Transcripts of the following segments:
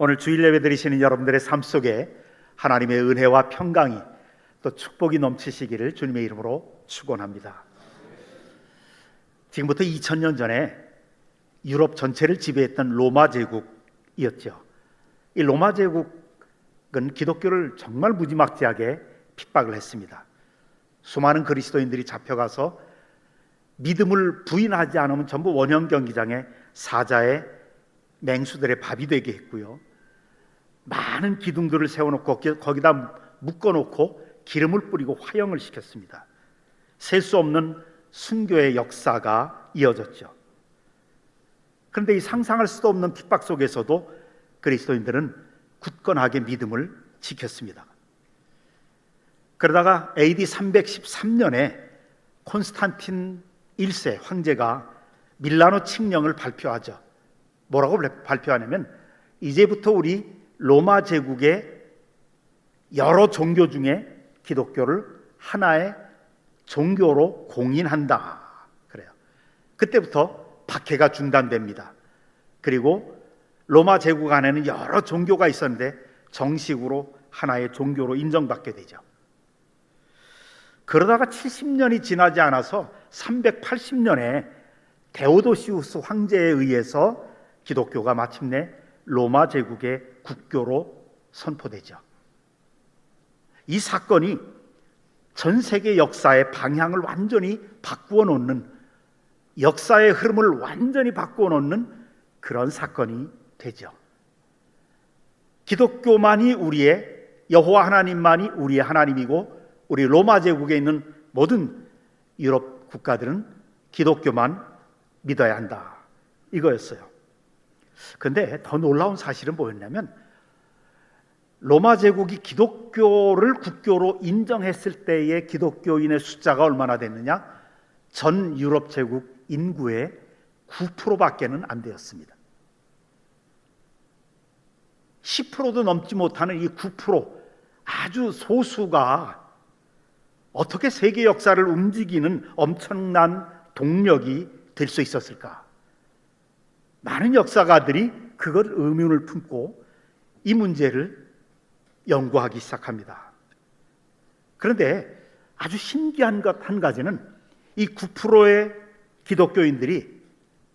오늘 주일 예배 드리시는 여러분들의 삶 속에 하나님의 은혜와 평강이 또 축복이 넘치시기를 주님의 이름으로 축원합니다. 지금부터 2000년 전에 유럽 전체를 지배했던 로마 제국이었죠. 이 로마 제국은 기독교를 정말 무지막지하게 핍박을 했습니다. 수많은 그리스도인들이 잡혀가서 믿음을 부인하지 않으면 전부 원형 경기장에 사자의 맹수들의 밥이 되게 했고요, 많은 기둥들을 세워놓고 거기다 묶어놓고 기름을 뿌리고 화형을 시켰습니다. 셀 수 없는 순교의 역사가 이어졌죠. 그런데 이 상상할 수도 없는 핍박 속에서도 그리스도인들은 굳건하게 믿음을 지켰습니다. 그러다가 AD 313년에 콘스탄틴 1세 황제가 밀라노 칙령을 발표하죠. 뭐라고 발표하냐면, 이제부터 우리 로마 제국의 여러 종교 중에 기독교를 하나의 종교로 공인한다. 그래요. 그때부터 박해가 중단됩니다. 그리고 로마 제국 안에는 여러 종교가 있었는데 정식으로 하나의 종교로 인정받게 되죠. 그러다가 70년이 지나지 않아서 380년에 데오도시우스 황제에 의해서 기독교가 마침내 로마 제국의 국교로 선포되죠. 이 사건이 전 세계 역사의 방향을 완전히 바꾸어 놓는, 역사의 흐름을 완전히 바꾸어 놓는 그런 사건이 되죠. 기독교만이 우리의, 여호와 하나님만이 우리의 하나님이고, 우리 로마 제국에 있는 모든 유럽 국가들은 기독교만 믿어야 한다, 이거였어요. 그런데 더 놀라운 사실은 뭐였냐면, 로마 제국이 기독교를 국교로 인정했을 때의 기독교인의 숫자가 얼마나 됐느냐? 전 유럽 제국 인구의 9%밖에는 안 되었습니다. 10%도 넘지 못하는 이 9%, 아주 소수가 어떻게 세계 역사를 움직이는 엄청난 동력이 될 수 있었을까? 많은 역사가들이 그걸 의문을 품고 이 문제를 연구하기 시작합니다. 그런데 아주 신기한 것 한 가지는, 이 9%의 기독교인들이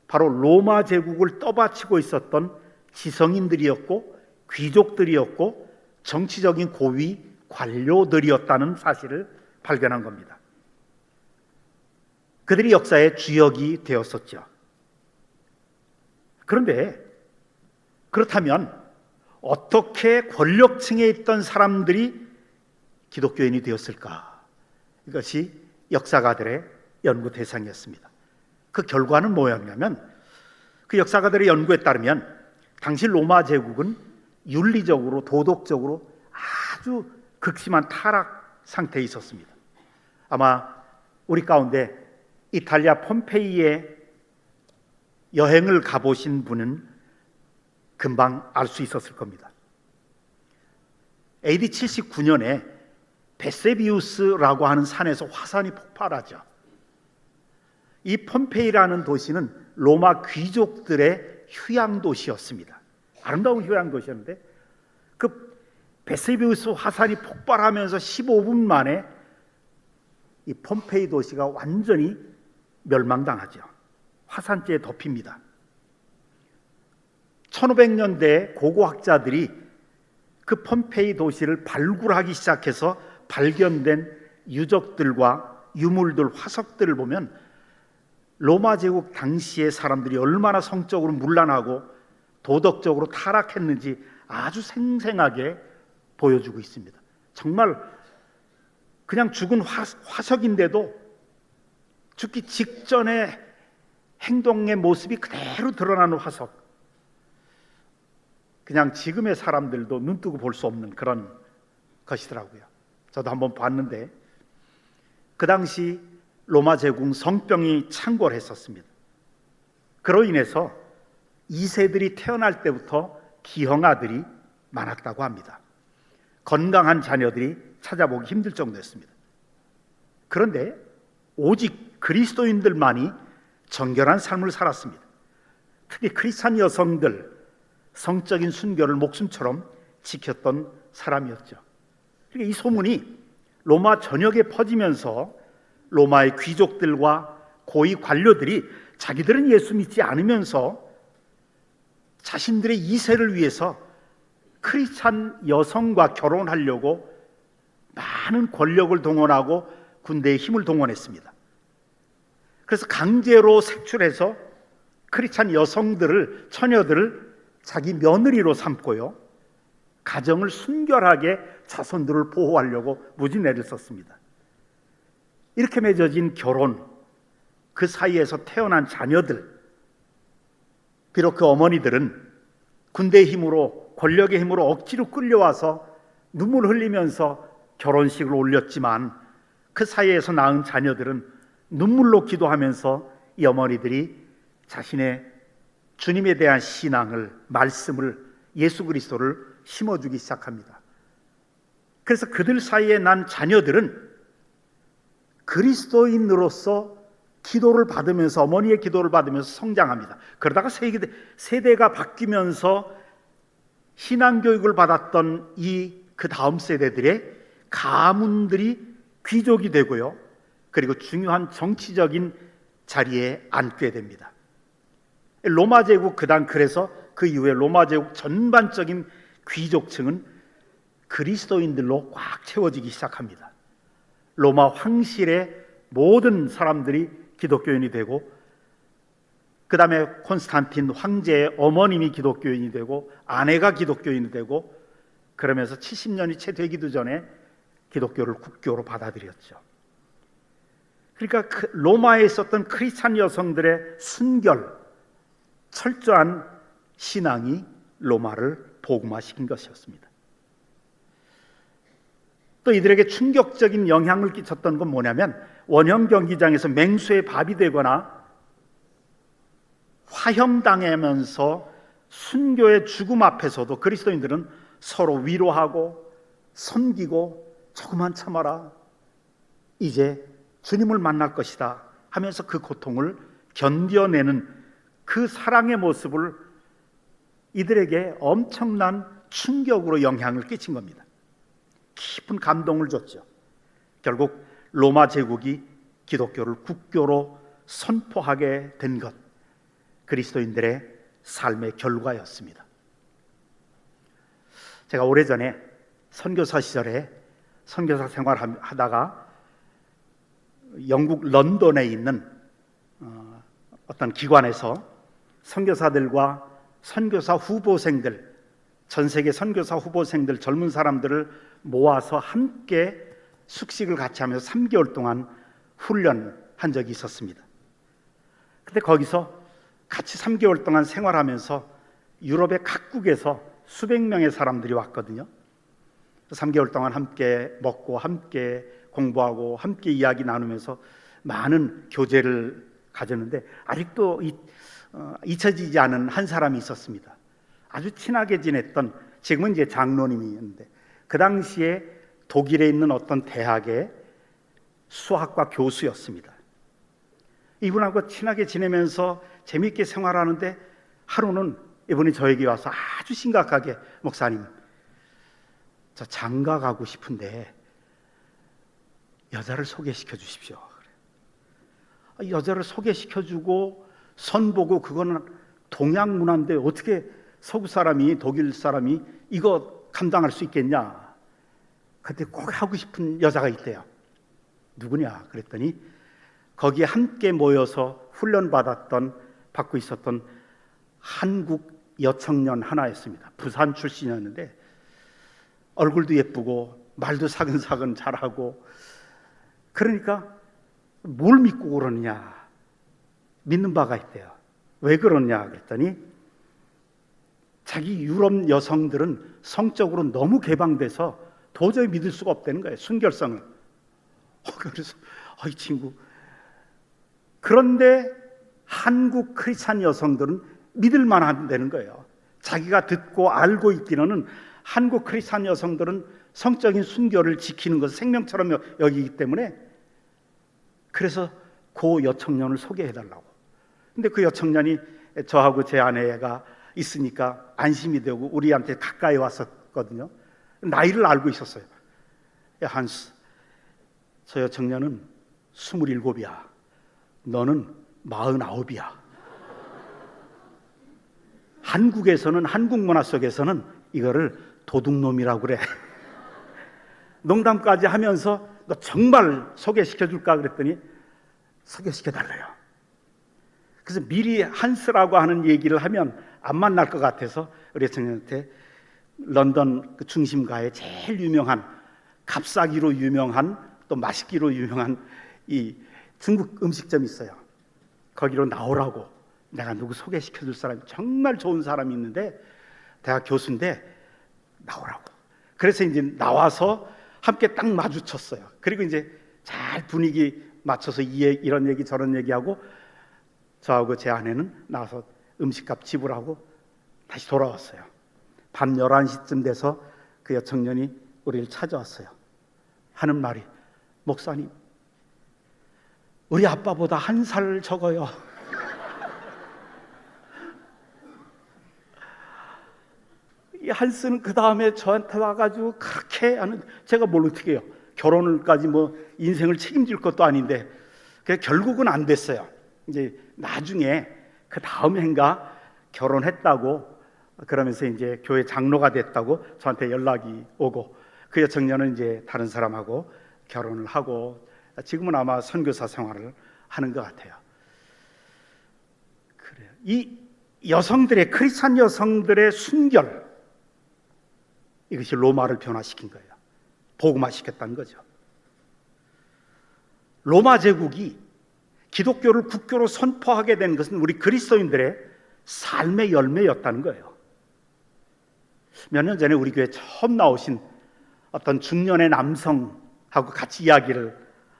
바로 로마 제국을 떠받치고 있었던 지성인들이었고 귀족들이었고 정치적인 고위 관료들이었다는 사실을 발견한 겁니다. 그들이 역사의 주역이 되었었죠. 그런데 그렇다면 어떻게 권력층에 있던 사람들이 기독교인이 되었을까? 이것이 역사가들의 연구 대상이었습니다. 그 결과는 뭐였냐면, 그 역사가들의 연구에 따르면 당시 로마 제국은 윤리적으로, 도덕적으로 아주 극심한 타락 상태에 있었습니다. 아마 우리 가운데 이탈리아 폼페이에 여행을 가보신 분은 금방 알 수 있었을 겁니다. AD 79년에 베세비우스라고 하는 산에서 화산이 폭발하죠. 이 폼페이라는 도시는 로마 귀족들의 휴양 도시였습니다. 아름다운 휴양 도시였는데, 그 베세비우스 화산이 폭발하면서 15분 만에 이 폼페이 도시가 완전히 멸망당하죠. 화산재에 덮입니다. 1500년대에 고고학자들이 그 폼페이 도시를 발굴하기 시작해서 발견된 유적들과 유물들, 화석들을 보면 로마 제국 당시의 사람들이 얼마나 성적으로 문란하고 도덕적으로 타락했는지 아주 생생하게 보여주고 있습니다. 정말 그냥 죽은 화석인데도 죽기 직전의 행동의 모습이 그대로 드러나는 화석. 그냥 지금의 사람들도 눈뜨고 볼 수 없는 그런 것이더라고요. 저도 한번 봤는데, 그 당시 로마 제국 성병이 창궐했었습니다. 그로 인해서 2세들이 태어날 때부터 기형아들이 많았다고 합니다. 건강한 자녀들이 찾아보기 힘들 정도였습니다. 그런데 오직 그리스도인들만이 정결한 삶을 살았습니다. 특히 크리스찬 여성들, 성적인 순결을 목숨처럼 지켰던 사람이었죠. 그러니까 이 소문이 로마 전역에 퍼지면서 로마의 귀족들과 고위 관료들이 자기들은 예수 믿지 않으면서 자신들의 이세를 위해서 크리스찬 여성과 결혼하려고 많은 권력을 동원하고 군대의 힘을 동원했습니다. 그래서 강제로 색출해서 크리스찬 여성들을, 처녀들을 자기 며느리로 삼고요, 가정을 순결하게 자손들을 보호하려고 무진애를 썼습니다. 이렇게 맺어진 결혼, 그 사이에서 태어난 자녀들, 비록 그 어머니들은 군대의 힘으로, 권력의 힘으로 억지로 끌려와서 눈물 흘리면서 결혼식을 올렸지만 그 사이에서 낳은 자녀들은 눈물로 기도하면서 이 어머니들이 자신의 주님에 대한 신앙을, 말씀을, 예수 그리스도를 심어주기 시작합니다. 그래서 그들 사이에 난 자녀들은 그리스도인으로서 기도를 받으면서, 어머니의 기도를 받으면서 성장합니다. 그러다가 세대가 바뀌면서 신앙교육을 받았던 그 다음 세대들의 가문들이 귀족이 되고요, 그리고 중요한 정치적인 자리에 앉게 됩니다. 로마 제국 그래서 그 이후에 로마 제국 전반적인 귀족층은 그리스도인들로 꽉 채워지기 시작합니다. 로마 황실의 모든 사람들이 기독교인이 되고, 그 다음에 콘스탄틴 황제의 어머님이 기독교인이 되고, 아내가 기독교인이 되고, 그러면서 70년이 채 되기도 전에 기독교를 국교로 받아들였죠. 그러니까 로마에 있었던 크리스찬 여성들의 순결, 철저한 신앙이 로마를 복음화시킨 것이었습니다. 또 이들에게 충격적인 영향을 끼쳤던 건 뭐냐면, 원형 경기장에서 맹수의 밥이 되거나 화형당하면서 순교의 죽음 앞에서도 그리스도인들은 서로 위로하고 섬기고, 조금만 참아라, 이제 주님을 만날 것이다 하면서 그 고통을 견뎌내는 그 사랑의 모습을 이들에게 엄청난 충격으로 영향을 끼친 겁니다. 깊은 감동을 줬죠. 결국 로마 제국이 기독교를 국교로 선포하게 된 것, 그리스도인들의 삶의 결과였습니다. 제가 오래전에 선교사 시절에 선교사 생활하다가 영국 런던에 있는 어떤 기관에서 선교사들과 선교사 후보생들, 전 세계 선교사 후보생들, 젊은 사람들을 모아서 함께 숙식을 같이 하면서 3개월 동안 훈련한 적이 있었습니다. 근데 거기서 같이 3개월 동안 생활하면서 유럽의 각국에서 수백 명의 사람들이 왔거든요. 3개월 동안 함께 먹고, 함께 공부하고, 함께 이야기 나누면서 많은 교제를 가졌는데, 아직도 잊혀지지 않은 한 사람이 있었습니다. 아주 친하게 지냈던, 지금은 이제 장로님이었는데, 그 당시에 독일에 있는 어떤 대학의 수학과 교수였습니다. 이분하고 친하게 지내면서 재미있게 생활하는데, 하루는 이분이 저에게 와서 아주 심각하게, 목사님, 저 장가 가고 싶은데 여자를 소개시켜 주십시오. 여자를 소개시켜주고 선보고, 그거는 동양 문화인데 어떻게 서구 사람이, 독일 사람이 이거 감당할 수 있겠냐. 그때 꼭 하고 싶은 여자가 있대요. 누구냐 그랬더니, 거기에 함께 모여서 받고 있었던 한국 여청년 하나였습니다. 부산 출신이었는데 얼굴도 예쁘고 말도 사근사근 잘하고, 그러니까 뭘 믿고 그러느냐, 믿는 바가 있대요. 왜 그러냐 그랬더니, 자기 유럽 여성들은 성적으로 너무 개방돼서 도저히 믿을 수가 없다는 거예요, 순결성을. 그래서 이 친구, 그런데 한국 크리스찬 여성들은 믿을 만하다는 거예요. 자기가 듣고 알고 있기로는 한국 크리스찬 여성들은 성적인 순결을 지키는 것을 생명처럼 여기기 때문에, 그래서 그 여청년을 소개해달라고. 근데 그 여청년이 저하고 제 아내가 있으니까 안심이 되고 우리한테 가까이 왔었거든요. 나이를 알고 있었어요. 야, 한스, 저 여청년은 27이야. 너는 49이야. 한국에서는, 한국 문화 속에서는 이거를 도둑놈이라고 그래. 농담까지 하면서 너 정말 소개시켜줄까 그랬더니 소개시켜달래요. 그래서 미리 한스라고 하는 얘기를 하면 안 만날 것 같아서 우리 여청년한테 런던 그 중심가에 제일 유명한, 값싸기로 유명한, 또 맛있기로 유명한 이 중국 음식점이 있어요. 거기로 나오라고, 내가 누구 소개시켜 줄 사람이 정말 좋은 사람이 있는데 대학 교수인데 나오라고. 그래서 이제 나와서 함께 딱 마주쳤어요. 그리고 이제 잘 분위기 맞춰서 이런 얘기 저런 얘기하고 저하고 제 아내는 나와서 음식값 지불하고 다시 돌아왔어요. 밤 11시쯤 돼서 그 여청년이 우리를 찾아왔어요. 하는 말이, 목사님, 우리 아빠보다 1살 적어요. 이 한스는 그 다음에 저한테 와가지고 그렇게 하는, 제가 뭘 어떻게 해요? 결혼을까지 뭐 인생을 책임질 것도 아닌데 결국은 안 됐어요. 이제 나중에 그 다음 해인가 결혼했다고, 그러면서 이제 교회 장로가 됐다고 저한테 연락이 오고, 그 여청년은 이제 다른 사람하고 결혼을 하고 지금은 아마 선교사 생활을 하는 것 같아요. 그래요. 이 여성들의, 크리스찬 여성들의 순결, 이것이 로마를 변화시킨 거예요. 복음화시켰다는 거죠. 로마 제국이 기독교를 국교로 선포하게 된 것은 우리 그리스도인들의 삶의 열매였다는 거예요. 몇 년 전에 우리 교회 처음 나오신 어떤 중년의 남성하고 같이 이야기를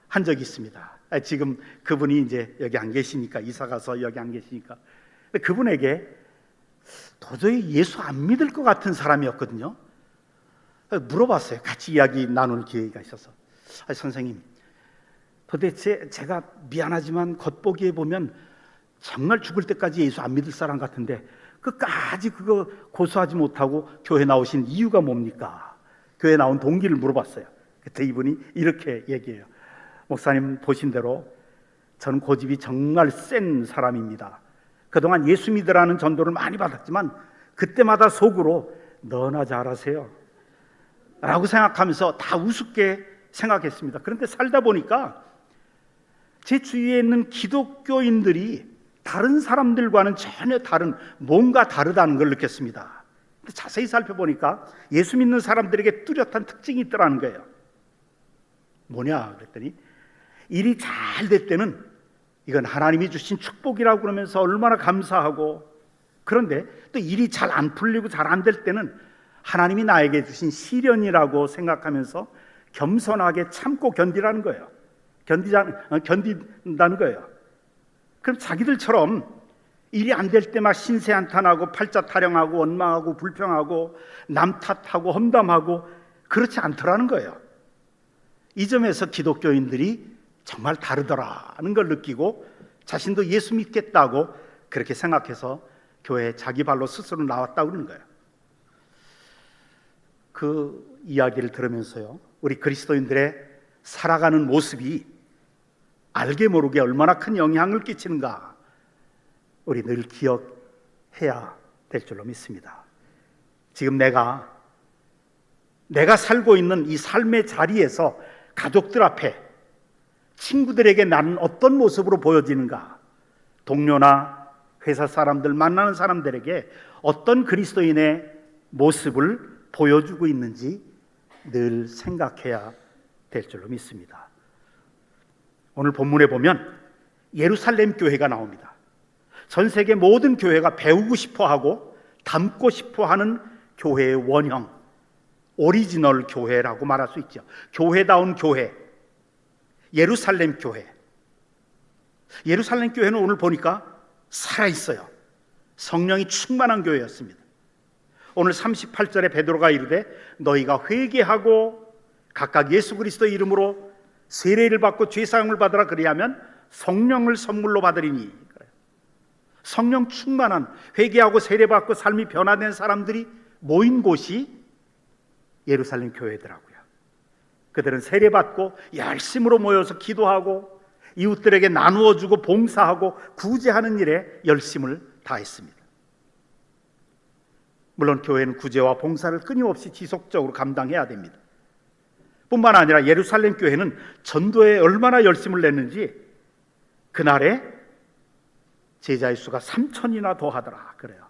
한 적이 있습니다. 지금 그분이 이제 여기 안 계시니까, 이사 가서 여기 안 계시니까, 그분에게 도저히 예수 안 믿을 것 같은 사람이었거든요. 물어봤어요. 같이 이야기 나눌 기회가 있어서. 선생님, 도대체 제가 미안하지만 겉보기에 보면 정말 죽을 때까지 예수 안 믿을 사람 같은데 끝까지 그거 고수하지 못하고 교회 나오신 이유가 뭡니까? 교회 나온 동기를 물어봤어요. 그때 이분이 이렇게 얘기해요. 목사님 보신 대로 저는 고집이 정말 센 사람입니다. 그동안 예수 믿으라는 전도를 많이 받았지만 그때마다 속으로 너나 잘하세요 라고 생각하면서 다 우습게 생각했습니다. 그런데 살다 보니까 제 주위에 있는 기독교인들이 다른 사람들과는 전혀 다른, 뭔가 다르다는 걸 느꼈습니다. 자세히 살펴보니까 예수 믿는 사람들에게 뚜렷한 특징이 있더라는 거예요. 뭐냐 그랬더니, 일이 잘 될 때는 이건 하나님이 주신 축복이라고 그러면서 얼마나 감사하고, 그런데 또 일이 잘 안 풀리고 잘 안 될 때는 하나님이 나에게 주신 시련이라고 생각하면서 겸손하게 참고 견디라는 거예요. 견딘다는 거예요. 그럼 자기들처럼 일이 안 될 때 막 신세한탄하고 팔자 타령하고 원망하고 불평하고 남 탓하고 험담하고 그렇지 않더라는 거예요. 이 점에서 기독교인들이 정말 다르더라는 걸 느끼고 자신도 예수 믿겠다고 그렇게 생각해서 교회에 자기 발로 스스로 나왔다고 그러는 거예요. 그 이야기를 들으면서요, 우리 그리스도인들의 살아가는 모습이 알게 모르게 얼마나 큰 영향을 끼치는가 우리 늘 기억해야 될 줄로 믿습니다. 지금 내가 살고 있는 이 삶의 자리에서 가족들 앞에, 친구들에게 나는 어떤 모습으로 보여지는가, 동료나 회사 사람들, 만나는 사람들에게 어떤 그리스도인의 모습을 보여주고 있는지 늘 생각해야 될 줄로 믿습니다. 오늘 본문에 보면 예루살렘 교회가 나옵니다. 전 세계 모든 교회가 배우고 싶어하고 닮고 싶어하는 교회의 원형, 오리지널 교회라고 말할 수 있죠. 교회다운 교회, 예루살렘 교회. 예루살렘 교회는 오늘 보니까 살아있어요. 성령이 충만한 교회였습니다. 오늘 38절에 베드로가 이르되 너희가 회개하고 각각 예수 그리스도의 이름으로 세례를 받고 죄사함을 받으라, 그리하면 성령을 선물로 받으리니. 성령 충만한, 회개하고 세례받고 삶이 변화된 사람들이 모인 곳이 예루살렘 교회더라고요. 그들은 세례받고 열심으로 모여서 기도하고 이웃들에게 나누어주고 봉사하고 구제하는 일에 열심을 다했습니다. 물론 교회는 구제와 봉사를 끊임없이 지속적으로 감당해야 됩니다. 뿐만 아니라 예루살렘 교회는 전도에 얼마나 열심을 냈는지 그날에 제자의 수가 3,000이나 더 하더라 그래요.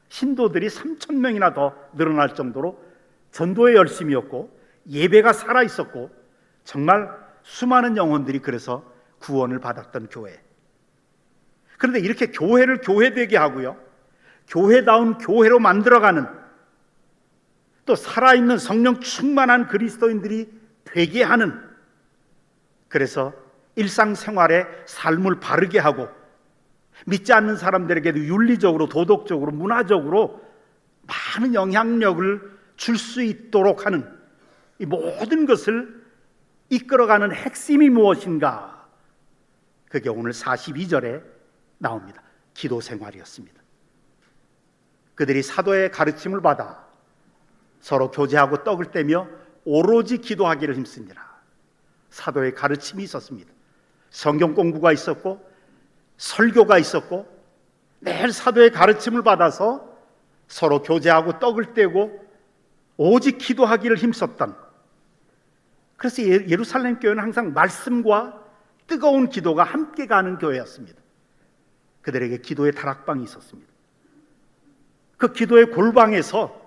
신도들이 3,000명이나 더 늘어날 정도로 전도에 열심이었고 예배가 살아있었고 정말 수많은 영혼들이 그래서 구원을 받았던 교회. 그런데 이렇게 교회를 교회되게 하고요, 교회다운 교회로 만들어가는, 또 살아있는 성령 충만한 그리스도인들이 되게 하는, 그래서 일상생활에 삶을 바르게 하고 믿지 않는 사람들에게도 윤리적으로 도덕적으로 문화적으로 많은 영향력을 줄 수 있도록 하는 이 모든 것을 이끌어가는 핵심이 무엇인가? 그게 오늘 42절에 나옵니다. 기도 생활이었습니다. 그들이 사도의 가르침을 받아 서로 교제하고 떡을 떼며 오로지 기도하기를 힘쓰니라. 사도의 가르침이 있었습니다. 성경 공부가 있었고 설교가 있었고 매일 사도의 가르침을 받아서 서로 교제하고 떡을 떼고 오직 기도하기를 힘썼던, 그래서 예루살렘 교회는 항상 말씀과 뜨거운 기도가 함께 가는 교회였습니다. 그들에게 기도의 다락방이 있었습니다. 그 기도의 골방에서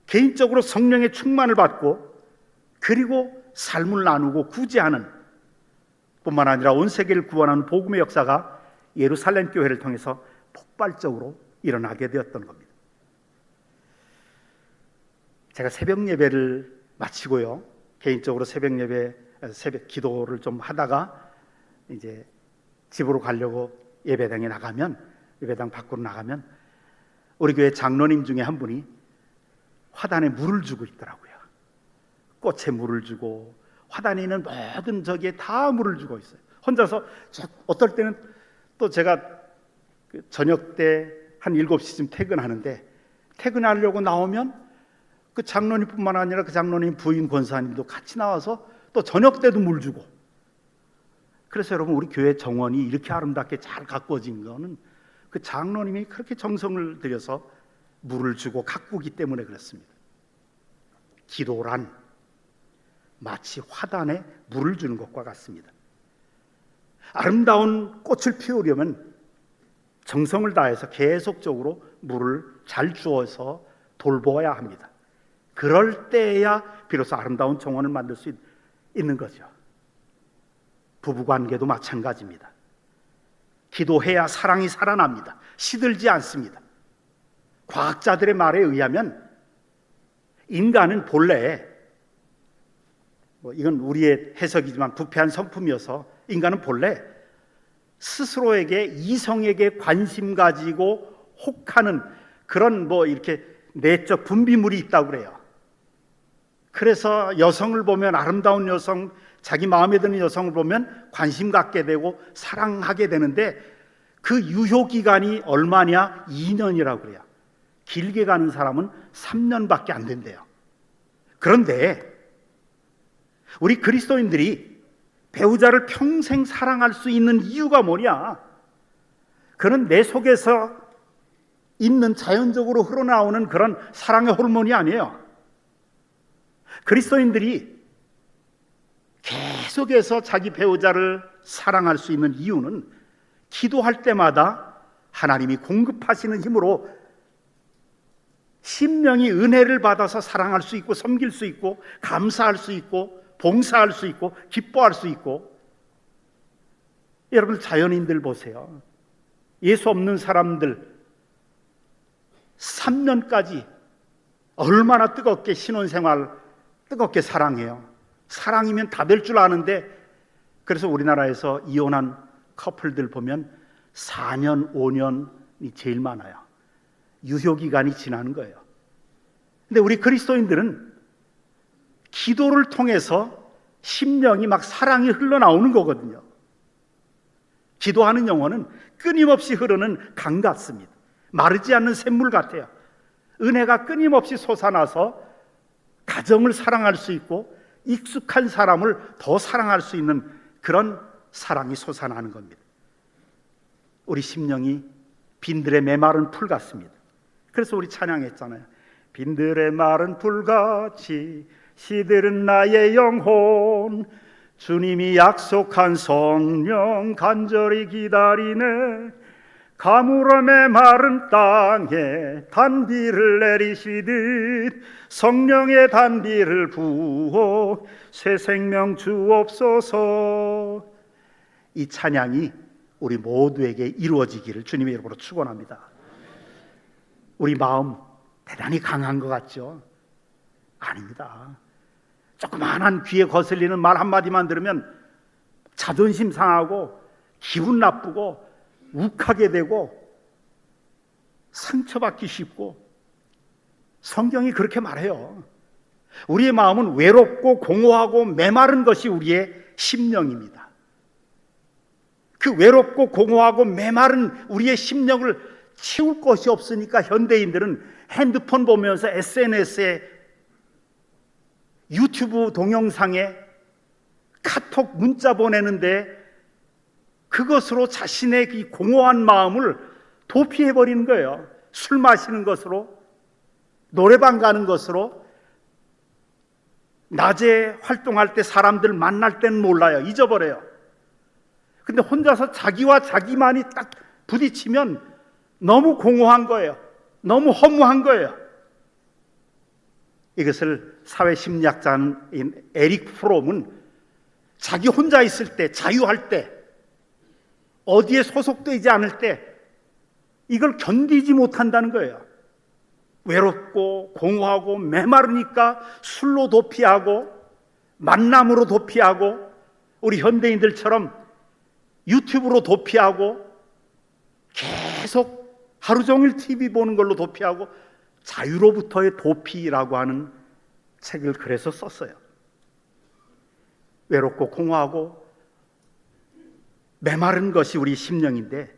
개인적으로 성령의 충만을 받고 그리고 삶을 나누고 구제하는, 뿐만 아니라 온 세계를 구원하는 복음의 역사가 예루살렘 교회를 통해서 폭발적으로 일어나게 되었던 겁니다. 제가 새벽 예배를 마치고요, 개인적으로 새벽 기도를 좀 하다가 이제 집으로 가려고 예배당 밖으로 나가면 우리 교회 장로님 중에 한 분이 화단에 물을 주고 있더라고요. 꽃에 물을 주고 화단에 있는 모든 저기에 다 물을 주고 있어요. 혼자서 어떨 때는 또 제가 저녁 때 한 7시쯤 퇴근하는데, 퇴근하려고 나오면 그 장로님뿐만 아니라 그 장로님 부인 권사님도 같이 나와서 또 저녁 때도 물 주고. 그래서 여러분, 우리 교회 정원이 이렇게 아름답게 잘 가꾸어진 거는 그 장로님이 그렇게 정성을 들여서 물을 주고 가꾸기 때문에 그렇습니다. 기도란 마치 화단에 물을 주는 것과 같습니다. 아름다운 꽃을 피우려면 정성을 다해서 계속적으로 물을 잘 주어서 돌보아야 합니다. 그럴 때야 비로소 아름다운 정원을 만들 수 있는 거죠. 부부관계도 마찬가지입니다. 기도해야 사랑이 살아납니다. 시들지 않습니다. 과학자들의 말에 의하면 인간은 본래, 이건 우리의 해석이지만 부패한 성품이어서, 인간은 본래 스스로에게, 이성에게 관심 가지고 혹하는 그런 이렇게 내적 분비물이 있다고 그래요. 그래서 여성을 보면, 아름다운 여성, 자기 마음에 드는 여성을 보면 관심 갖게 되고 사랑하게 되는데, 그 유효기간이 얼마냐? 2년이라고 그래요. 길게 가는 사람은 3년밖에 안 된대요. 그런데 우리 그리스도인들이 배우자를 평생 사랑할 수 있는 이유가 뭐냐? 그는 내 속에서 있는 자연적으로 흘러나오는 그런 사랑의 호르몬이 아니에요. 그리스도인들이 계속해서 자기 배우자를 사랑할 수 있는 이유는 기도할 때마다 하나님이 공급하시는 힘으로 심령이 은혜를 받아서 사랑할 수 있고, 섬길 수 있고, 감사할 수 있고, 봉사할 수 있고, 기뻐할 수 있고. 여러분, 자연인들 보세요. 예수 없는 사람들 3년까지 얼마나 뜨겁게 신혼생활 뜨겁게 사랑해요. 사랑이면 다 될 줄 아는데, 그래서 우리나라에서 이혼한 커플들 보면 4년, 5년이 제일 많아요. 유효기간이 지나는 거예요. 근데 우리 그리스도인들은 기도를 통해서 심령이 막 사랑이 흘러나오는 거거든요. 기도하는 영혼은 끊임없이 흐르는 강 같습니다. 마르지 않는 샘물 같아요. 은혜가 끊임없이 솟아나서 가정을 사랑할 수 있고 익숙한 사람을 더 사랑할 수 있는 그런 사랑이 솟아나는 겁니다. 우리 심령이 빈들의 메마른 풀 같습니다. 그래서 우리 찬양했잖아요. 빈들의 마른 풀같이 시들은 나의 영혼, 주님이 약속한 성령 간절히 기다리네. 가물어 메마른 땅에 단비를 내리시듯 성령의 단비를 부어 새 생명 주옵소서. 이 찬양이 우리 모두에게 이루어지기를 주님의 이름으로 축원합니다. 우리 마음 대단히 강한 것 같죠? 아닙니다. 조그마한 귀에 거슬리는 말 한마디만 들으면 자존심 상하고 기분 나쁘고 욱하게 되고 상처받기 쉽고, 성경이 그렇게 말해요. 우리의 마음은 외롭고 공허하고 메마른 것이 우리의 심령입니다. 그 외롭고 공허하고 메마른 우리의 심령을 채울 것이 없으니까 현대인들은 핸드폰 보면서 SNS에, 유튜브 동영상에, 카톡 문자 보내는데 그것으로 자신의 이 공허한 마음을 도피해버리는 거예요. 술 마시는 것으로, 노래방 가는 것으로. 낮에 활동할 때 사람들 만날 때는 몰라요. 잊어버려요. 근데 혼자서 자기와 자기만이 딱 부딪히면 너무 공허한 거예요. 너무 허무한 거예요. 이것을 사회심리학자인 에릭 프롬은 자기 혼자 있을 때, 자유할 때, 어디에 소속되지 않을 때 이걸 견디지 못한다는 거예요. 외롭고 공허하고 메마르니까 술로 도피하고 만남으로 도피하고, 우리 현대인들처럼 유튜브로 도피하고 계속 하루 종일 TV 보는 걸로 도피하고, 자유로부터의 도피라고 하는 책을 그래서 썼어요. 외롭고 공허하고 메마른 것이 우리 심령인데,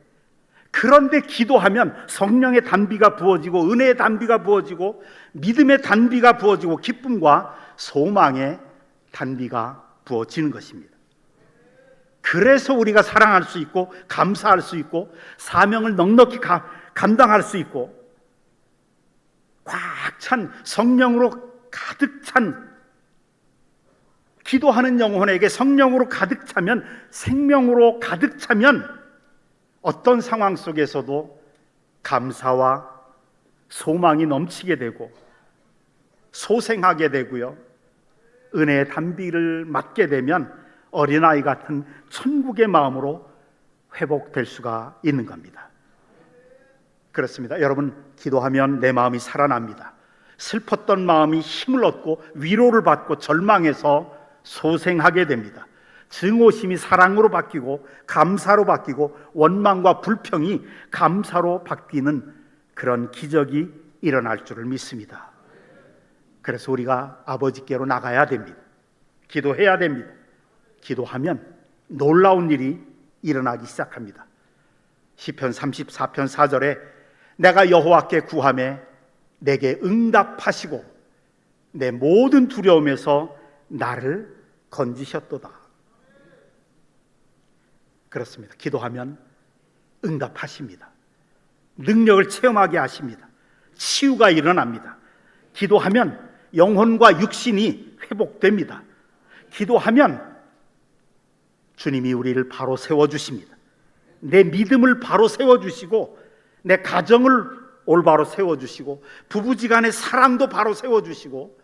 그런데 기도하면 성령의 단비가 부어지고 은혜의 단비가 부어지고 믿음의 단비가 부어지고 기쁨과 소망의 단비가 부어지는 것입니다. 그래서 우리가 사랑할 수 있고 감사할 수 있고 사명을 넉넉히 감당할 수 있고, 꽉 찬 성령으로 가득 찬, 기도하는 영혼에게 성령으로 가득 차면, 생명으로 가득 차면 어떤 상황 속에서도 감사와 소망이 넘치게 되고 소생하게 되고요, 은혜의 단비를 맞게 되면 어린아이 같은 천국의 마음으로 회복될 수가 있는 겁니다. 그렇습니다. 여러분, 기도하면 내 마음이 살아납니다. 슬펐던 마음이 힘을 얻고 위로를 받고 절망해서 소생하게 됩니다. 증오심이 사랑으로 바뀌고 감사로 바뀌고 원망과 불평이 감사로 바뀌는 그런 기적이 일어날 줄을 믿습니다. 그래서 우리가 아버지께로 나가야 됩니다. 기도해야 됩니다. 기도하면 놀라운 일이 일어나기 시작합니다. 시편 34편 4절에 내가 여호와께 구하매 내게 응답하시고 내 모든 두려움에서 나를 건지셨도다. 그렇습니다. 기도하면 응답하십니다. 능력을 체험하게 하십니다. 치유가 일어납니다. 기도하면 영혼과 육신이 회복됩니다. 기도하면 주님이 우리를 바로 세워주십니다. 내 믿음을 바로 세워주시고 내 가정을 올바로 세워주시고 부부지간의 사랑도 바로 세워주시고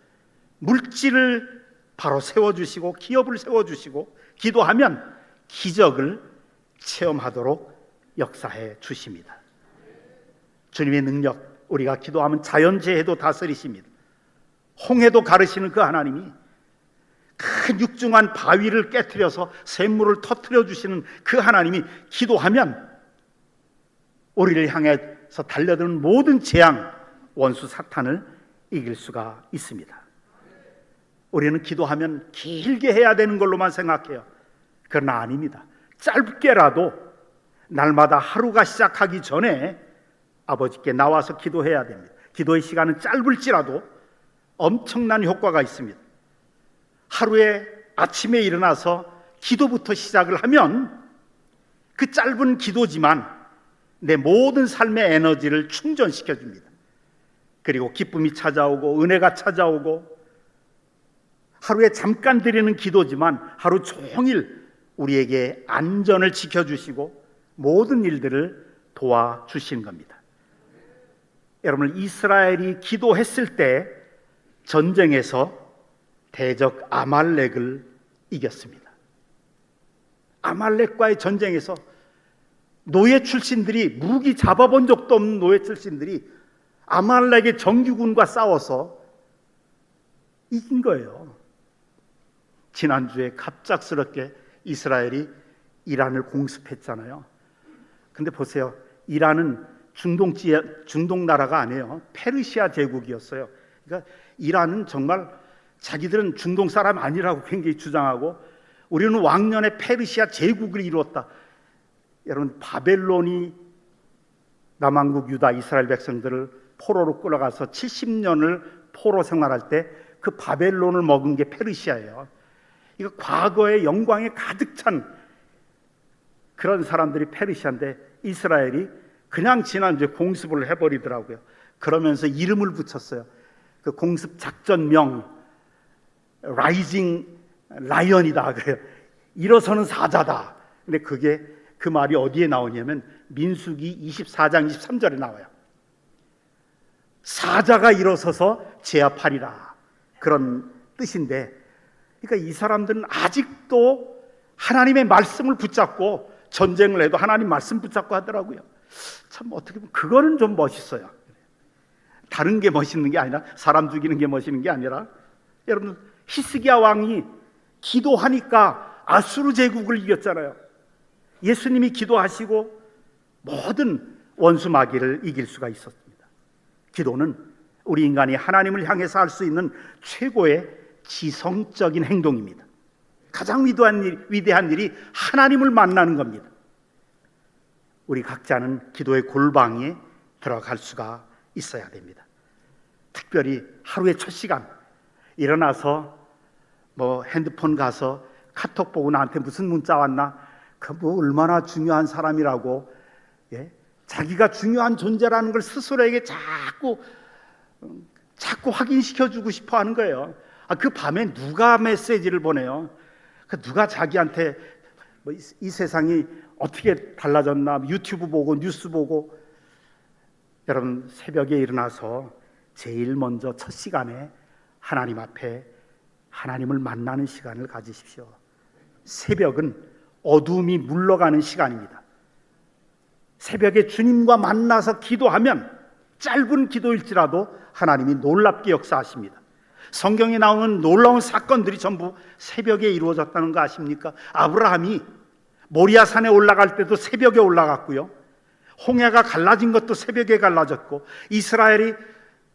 물질을 바로 세워주시고 기업을 세워주시고, 기도하면 기적을 체험하도록 역사해 주십니다. 주님의 능력, 우리가 기도하면 자연재해도 다스리십니다. 홍해도 가르시는 그 하나님이 큰 육중한 바위를 깨트려서 샘물을 터뜨려 주시는 그 하나님이 기도하면 우리를 향해서 달려드는 모든 재앙, 원수 사탄을 이길 수가 있습니다. 우리는 기도하면 길게 해야 되는 걸로만 생각해요. 그러나 아닙니다. 짧게라도 날마다 하루가 시작하기 전에 아버지께 나와서 기도해야 됩니다. 기도의 시간은 짧을지라도 엄청난 효과가 있습니다. 하루에 아침에 일어나서 기도부터 시작을 하면 그 짧은 기도지만 내 모든 삶의 에너지를 충전시켜 줍니다. 그리고 기쁨이 찾아오고 은혜가 찾아오고, 하루에 잠깐 드리는 기도지만 하루 종일 우리에게 안전을 지켜주시고 모든 일들을 도와주시는 겁니다. 여러분, 이스라엘이 기도했을 때 전쟁에서 대적 아말렉을 이겼습니다. 아말렉과의 전쟁에서 노예 출신들이, 무기 잡아본 적도 없는 노예 출신들이 아말렉의 정규군과 싸워서 이긴 거예요. 지난주에 갑작스럽게 이스라엘이 이란을 공습했잖아요. 근데 보세요, 이란은 중동 나라가 아니에요. 페르시아 제국이었어요. 그러니까 이란은 정말 자기들은 중동 사람 아니라고 굉장히 주장하고, 우리는 왕년에 페르시아 제국을 이루었다. 여러분, 바벨론이 남왕국 유다 이스라엘 백성들을 포로로 끌어가서 70년을 포로 생활할 때 그 바벨론을 먹은 게 페르시아예요. 이거 과거의 영광에 가득 찬 그런 사람들이 페르시아인데, 이스라엘이 그냥 지난주에 공습을 해버리더라고요. 그러면서 이름을 붙였어요. 그 공습 작전명 라이징 라이언이다 그래요. 일어서는 사자다. 근데 그 말이 어디에 나오냐면 민수기 24장 23절에 나와요. 사자가 일어서서 제압하리라, 그런 뜻인데, 그러니까 이 사람들은 아직도 하나님의 말씀을 붙잡고 전쟁을 해도 하나님 말씀 붙잡고 하더라고요. 참, 어떻게 보면 그거는 좀 멋있어요. 다른 게 멋있는 게 아니라, 사람 죽이는 게 멋있는 게 아니라, 여러분, 히스기야 왕이 기도하니까 아수르 제국을 이겼잖아요. 예수님이 기도하시고 모든 원수 마귀를 이길 수가 있었습니다. 기도는 우리 인간이 하나님을 향해서 할 수 있는 최고의 지성적인 행동입니다. 가장 위대한 일이 하나님을 만나는 겁니다. 우리 각자는 기도의 골방에 들어갈 수가 있어야 됩니다. 특별히 하루의 첫 시간 일어나서 핸드폰 가서 카톡 보고 나한테 무슨 문자 왔나, 그 얼마나 중요한 사람이라고, 자기가 중요한 존재라는 걸 스스로에게 자꾸 확인시켜주고 싶어 하는 거예요. 그 밤에 누가 메시지를 보내요? 누가 자기한테 이 세상이 어떻게 달라졌나, 유튜브 보고 뉴스 보고. 여러분, 새벽에 일어나서 제일 먼저 첫 시간에 하나님 앞에 하나님을 만나는 시간을 가지십시오. 새벽은 어둠이 물러가는 시간입니다. 새벽에 주님과 만나서 기도하면 짧은 기도일지라도 하나님이 놀랍게 역사하십니다. 성경에 나오는 놀라운 사건들이 전부 새벽에 이루어졌다는 거 아십니까? 아브라함이 모리아산에 올라갈 때도 새벽에 올라갔고요, 홍해가 갈라진 것도 새벽에 갈라졌고, 이스라엘이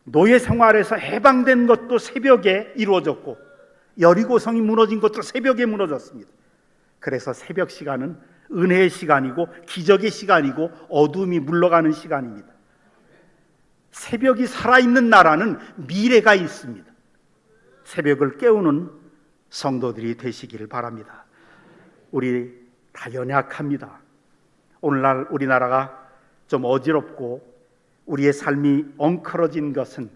노예 생활에서 해방된 것도 새벽에 이루어졌고, 여리고성이 무너진 것도 새벽에 무너졌습니다. 그래서 새벽 시간은 은혜의 시간이고 기적의 시간이고 어둠이 물러가는 시간입니다. 새벽이 살아있는 나라는 미래가 있습니다. 새벽을 깨우는 성도들이 되시기를 바랍니다. 우리 다 연약합니다. 오늘날 우리나라가 좀 어지럽고 우리의 삶이 엉클어진 것은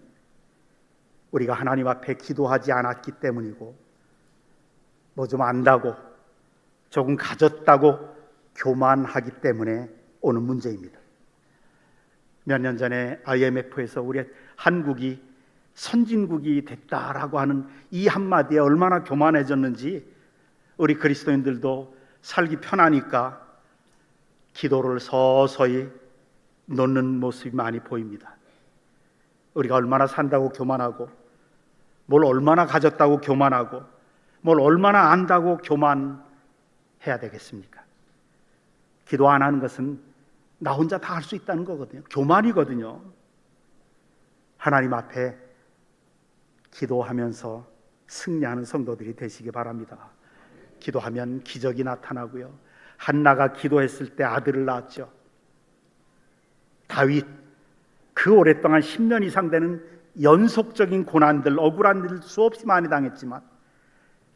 우리가 하나님 앞에 기도하지 않았기 때문이고, 뭐 좀 안다고, 조금 가졌다고 교만하기 때문에 오는 문제입니다. 몇 년 전에 IMF에서 우리 한국이 선진국이 됐다라고 하는 이 한마디에 얼마나 교만해졌는지, 우리 그리스도인들도 살기 편하니까 기도를 서서히 놓는 모습이 많이 보입니다. 우리가 얼마나 산다고 교만하고, 뭘 얼마나 가졌다고 교만하고, 뭘 얼마나 안다고 교만해야 되겠습니까? 기도 안 하는 것은 나 혼자 다 할 수 있다는 거거든요. 교만이거든요. 하나님 앞에 기도하면서 승리하는 성도들이 되시기 바랍니다. 기도하면 기적이 나타나고요, 한나가 기도했을 때 아들을 낳았죠. 다윗, 그 오랫동안 10년 이상 되는 연속적인 고난들, 억울한 일 수없이 많이 당했지만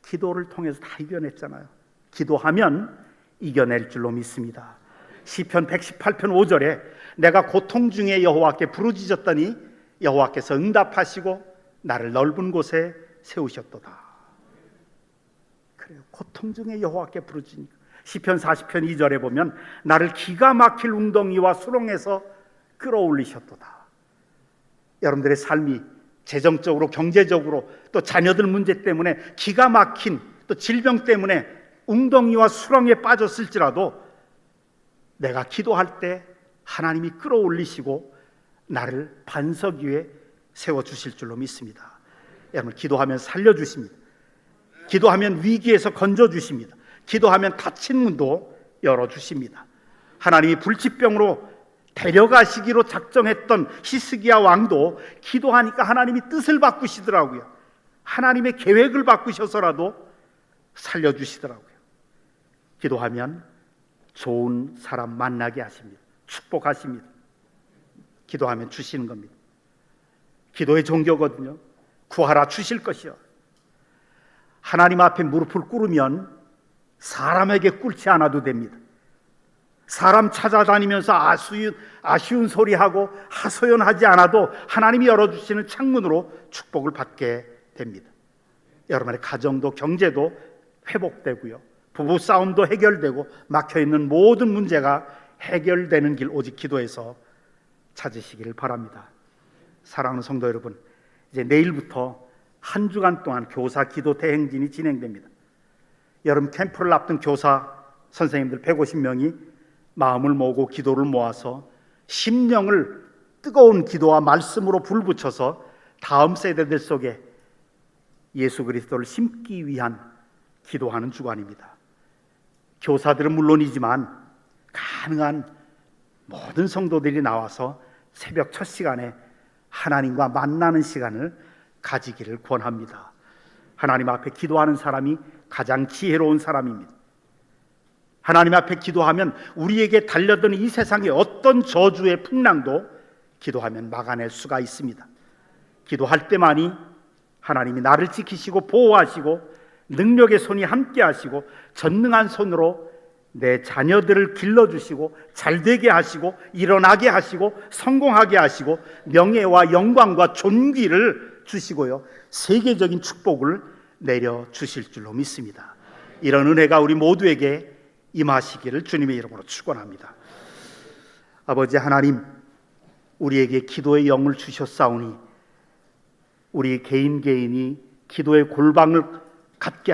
기도를 통해서 다 이겨냈잖아요. 기도하면 이겨낼 줄로 믿습니다. 시편 118편 5절에 내가 고통 중에 여호와께 부르짖었더니 여호와께서 응답하시고 나를 넓은 곳에 세우셨도다. 그래요. 고통 중에 여호와께 부르짖으니까. 시편 40편 2절에 보면 나를 기가 막힐 웅덩이와 수렁에서 끌어올리셨도다. 여러분들의 삶이 재정적으로, 경제적으로, 또 자녀들 문제 때문에 기가 막힌, 또 질병 때문에 웅덩이와 수렁에 빠졌을지라도 내가 기도할 때 하나님이 끌어올리시고 나를 반석 위에 세워주실 줄로 믿습니다. 여러분, 기도하면 살려주십니다. 기도하면 위기에서 건져주십니다. 기도하면 닫힌 문도 열어주십니다. 하나님이 불치병으로 데려가시기로 작정했던 히스기야 왕도 기도하니까 하나님이 뜻을 바꾸시더라고요. 하나님의 계획을 바꾸셔서라도 살려주시더라고요. 기도하면 좋은 사람 만나게 하십니다. 축복하십니다. 기도하면 주시는 겁니다. 기도의 종교거든요. 구하라 주실 것이요. 하나님 앞에 무릎을 꿇으면 사람에게 꿇지 않아도 됩니다. 사람 찾아다니면서 아쉬운 소리하고 하소연하지 않아도 하나님이 열어주시는 창문으로 축복을 받게 됩니다. 여러분의 가정도 경제도 회복되고요, 부부싸움도 해결되고 막혀있는 모든 문제가 해결되는 길 오직 기도에서 찾으시기를 바랍니다. 사랑하는 성도 여러분, 이제 내일부터 한 주간 동안 교사 기도 대행진이 진행됩니다. 여름 캠프를 앞둔 교사 선생님들 150명이 마음을 모으고 기도를 모아서 심령을 뜨거운 기도와 말씀으로 불붙여서 다음 세대들 속에 예수 그리스도를 심기 위한 기도하는 주간입니다. 교사들은 물론이지만 가능한 모든 성도들이 나와서 새벽 첫 시간에 하나님과 만나는 시간을 가지기를 권합니다. 하나님 앞에 기도하는 사람이 가장 지혜로운 사람입니다. 하나님 앞에 기도하면 우리에게 달려드는 이 세상의 어떤 저주의 풍랑도 기도하면 막아낼 수가 있습니다. 기도할 때만이 하나님이 나를 지키시고 보호하시고 능력의 손이 함께 하시고 전능한 손으로 내 자녀들을 길러주시고 잘되게 하시고 일어나게 하시고 성공하게 하시고 명예와 영광과 존귀를 주시고요, 세계적인 축복을 내려주실 줄로 믿습니다. 이런 은혜가 우리 모두에게 임하시기를 주님의 이름으로 축원합니다. 아버지 하나님, 우리에게 기도의 영을 주셨사오니 우리 개인이 기도의 골방을 갖게